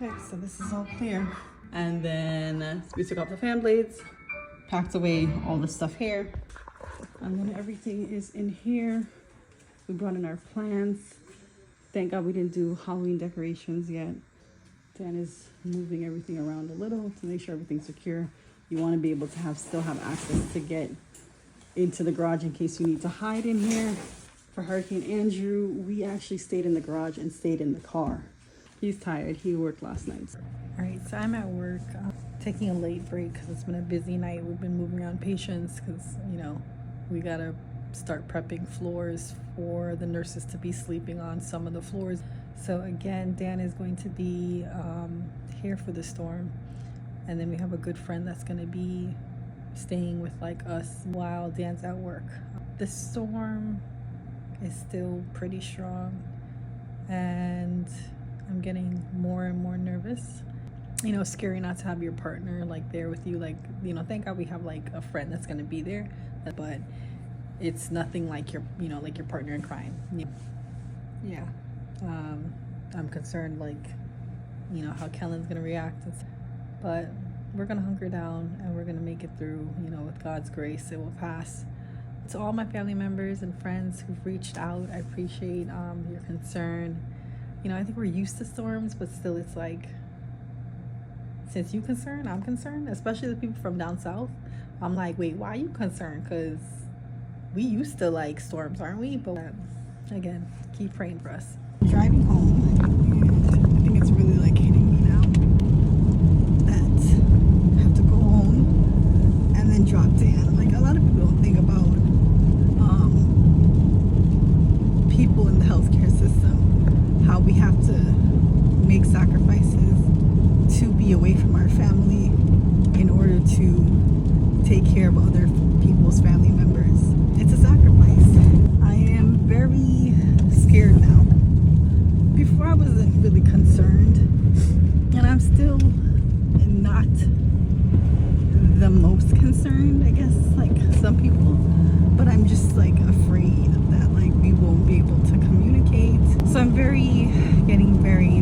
Okay, so this is all clear. And then we took off the fan blades, packed away all the stuff here. And then everything is in here. We brought in our plants. Thank God we didn't do Halloween decorations yet. Dan is moving everything around a little to make sure everything's secure. You want to be able to still have access to get into the garage in case you need to hide in here. For Hurricane Andrew, we actually stayed in the garage and stayed in the car. He's tired. He worked last night. All right, so I'm at work, taking a late break because it's been a busy night. We've been moving around patients because, you know, we got to start prepping floors for the nurses to be sleeping on some of the floors. So again, Dan is going to be here for the storm. And then we have a good friend that's going to be staying with like us while Dan's at work. The storm is still pretty strong and I'm getting more and more nervous. You know, scary not to have your partner like there with you. Like, you know, thank God we have like a friend that's going to be there, but it's nothing like your, you know, like your partner in crime. Yeah. I'm concerned, like, you know, how Kellan's going to react. But we're going to hunker down and we're going to make it through, you know, with God's grace, it will pass. To all my family members and friends who've reached out, I appreciate your concern. You know, I think we're used to storms, but still it's like, since you're concerned, I'm concerned, especially the people from down south. I'm like, wait, why are you concerned? Because we used to like storms, aren't we? But again, keep praying for us. Driving home, and I think it's really like hitting me now that I have to go home and then drop Dan. Like, a lot of people don't think about people in the healthcare system, how we have to make sacrifices to be away from our family in order to take care of other people's family members. It's a sacrifice. I am very scared now. Before I wasn't really concerned, and I'm still not the most concerned, I guess, like some people, but I'm just like afraid that like we won't be able to communicate. So I'm getting very